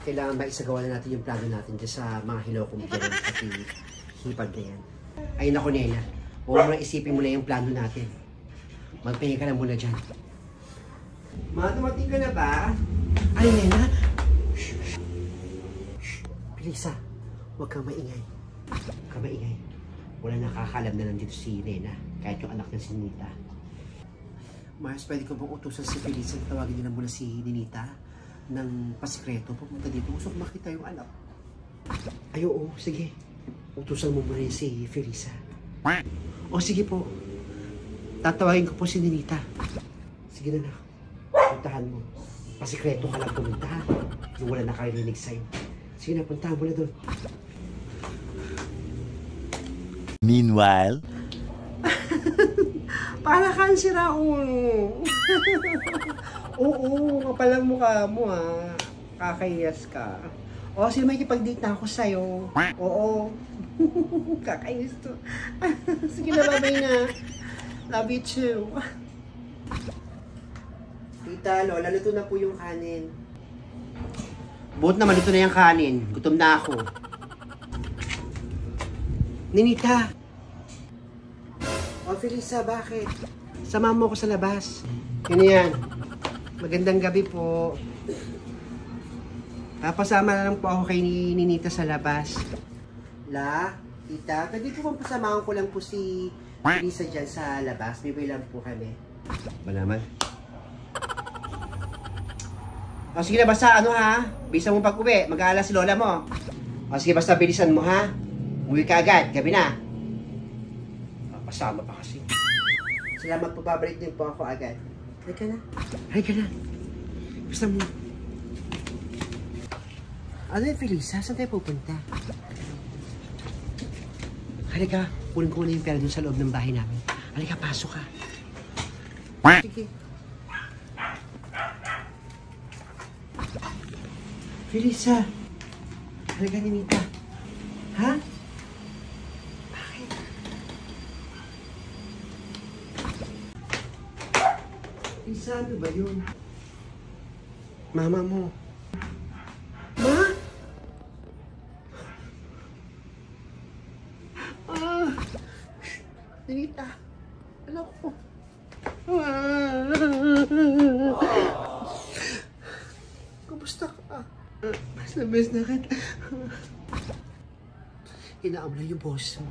kailangan ba isagawa na natin yung plano natin dyan sa mga hilokong bigaran pati hipag na yan. Ay naku, Nena. Huwag mo lang isipin mo na yung plano natin. Magpahinga ka na muna dyan. Dumating ka na ba? Ay, Nena. Shh. Pilisa, huwag kang maingay. Huwag kang maingay. Wala nakakalam na nandito si Nena, kahit yung anak niya si Ninita. Mars, pwede ko bang utusan si Felisa at tawagin nila muna si Ninita ng pasikreto? Pupunta dito. Gusto ko makita yung anak. Ay, oo. Sige. Utusan mo muna si Felisa. O, sige po. Tatawagin ko po si Ninita. Sige na. Puntahan mo. Pasikreto ka lang pumunta. Nung wala nakarinig sa'yo. Sige na, puntahan mo na doon. Meanwhile, para kang sira ulo. Oo, kapalang mukha mo ha. Kakayas ka. O, sino may kipag-date na ako sa'yo? Oo. Kakayas to. Sige na, babay na. Love you too. Tita, Lola, luto na po yung kanin. Buot naman, luto na yung kanin. Gutom na ako. Ninita! O, Felisa, bakit? Samahan mo ako sa labas. Yun yan. Magandang gabi po. Papasama na lang po ako kay Ninita sa labas. Tita, pwede po bang pasamahan ko lang po si Felisa dyan sa labas? Bibay lang po kami. Ba naman? O, sige na, basta ha? Bisa mo pag-uwi. Mag-aalala si Lola mo. O, sige, basta bilisan mo ha? Uwi ka agad, gabi na. Pasama pa kasi. Salamat po, babalik din po ako agad. Halika na. Halika na. Basta mo. Ano yung Felisa? Saan tayo pupunta? Halika, kunin ko na yung pera dun sa loob ng bahay namin. Halika, pasok ka. Sige. Felisa. Halika, Ninita. Ha? Isa, ano ba yun? Mama mo. Ma? Ninita. Alam ko. Kumusta ka? Mas na best na kita. Inaam na yung boss mo.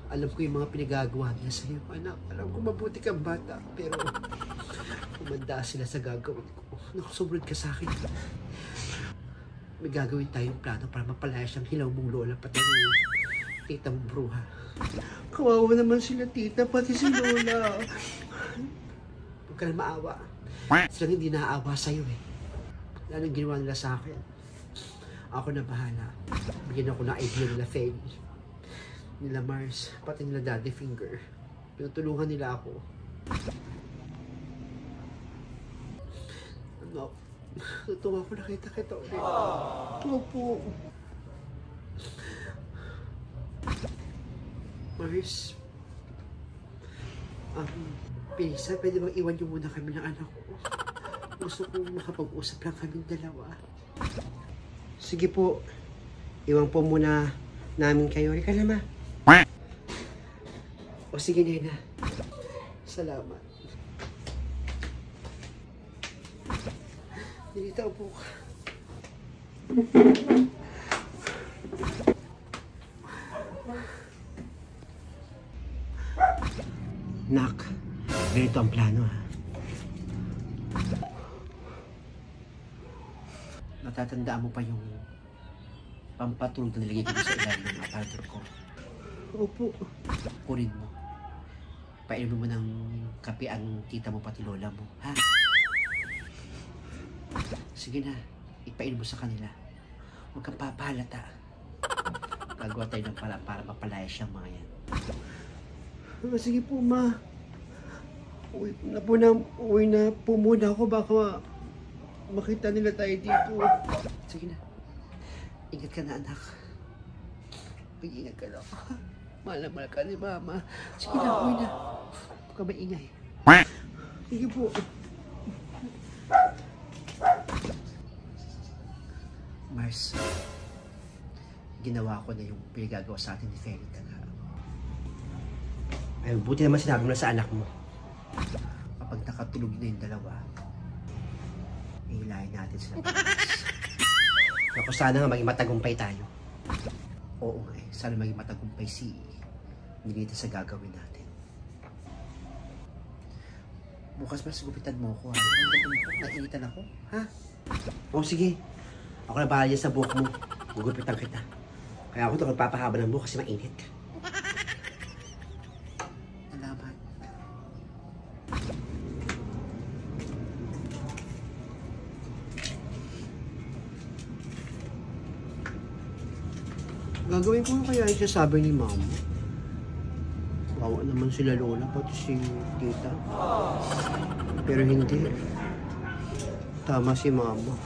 Alam ko yung mga pinagagawa niya sa'yo, anak. Alam ko mabuti kang bata, pero umanda sila sa gagawin ko. Nakasubrod ka sa akin. May gagawin tayong plano para mapalaya siyang hilaw mong lola, pati yung tita mong bruha. Kawawa naman sila, tita, pati si lola. Huwag ka na maawa. Silang hindi naaawa sa'yo eh. Lalo ginawa nila sa akin. Ako na bahala. Bigyan ako ng idea nila Feli, nila Mars, pati nila Daddy Finger. Pinutulungan nila ako. Ano? Natuwa ko nakita kita ulit. Opo. Mars, Felisa, pwede bang iwan niyo muna kami ng anak ko? Gusto kong makapag-usap lang kaming dalawa. Sige po. Iwan po muna namin kayo. Halika naman. O sige, Nena. Salamat. Ninita, upo ka. Nak, ganito ang plano ha. Natatandaan mo pa yung pampatulog na nilagay ko sa ilalim ng apartment ko? Opo. Kunin mo. Painom mo ng kape ang tita mo pati lola mo, ha? Sige na, ipainom mo sa kanila. Huwag kang papahalata. Gagawa tayo ng para mapalaya siyang mga yan. Sige po, ma. Uwi na po muna ako. Baka makita nila tayo dito. Sige na. Ingat ka na, anak. Mag-ingat ka na. Mahal na mahal ka ni Mama. Sige na, uwi na. Huwag ka maingay. Sige po. Mars, ginawa ko na yung pinagagawa sa atin ni Fairy Taga. Ay, buti naman sinabi mo na sa anak mo. Kapag nakatulog na yung dalawa, ihilahin natin sila. Ako sana nga maging matagumpay tayo. Oo nga sana maging matagumpay si Ninita sa gagawin natin. Bukas mas gupitan mo ako, ha? Nainitan ako, ha? O sige, ako na bahala sa buhok mo. Gugupitan kita. Kaya ako ito magpapahaba ng buhok kasi mainit. Salamat. Gagawin ko kaya yung sasabi ni Mama. Bawa naman sila Lola, pati si Tita. Pero hindi. Tama si Mama.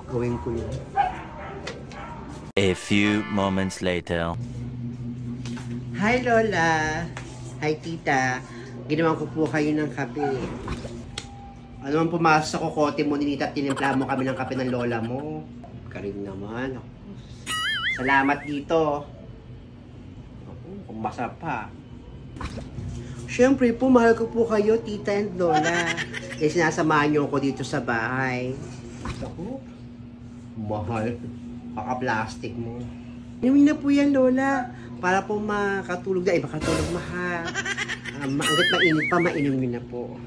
Gawin ko yun. A few moments later. Hi Lola! Hi Tita! Ginawan ko po kayo ng kape. Ano man pumasok sa kokote mo, Ninita, at tinimpla mo kami ng kape ng Lola mo. Karing naman. Salamat dito. Kung masarap pa. Siyempre po, mahal ko po kayo, Tita and Lola. Eh, sinasamahan niyo ako dito sa bahay. Ako, mahal. Paka-plastic mo. Inumin na po yan, Lola. Para po makatulog na. Makatulog mahal. Hanggat mainit pa, mainom niyo na po.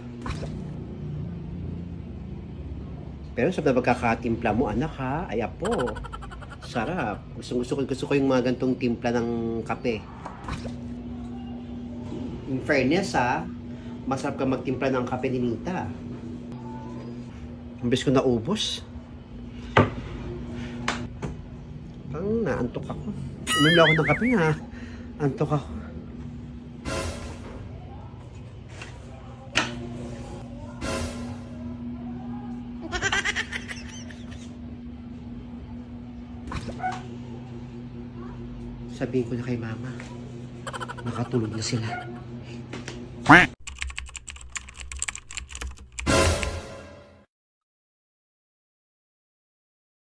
Pero sa pagkakatimpla mo, anak ha, ay po. Sarap. Gusto ko yung mga gantong timpla ng kape. In fairness ha, masarap ka magtimpla ng kape ni Nita. Imbes ko naubos. Parang naantok ako. Umimla ako ng kape ha. Antok ako. Sabihin ko na kay Mama, nakatulog na sila.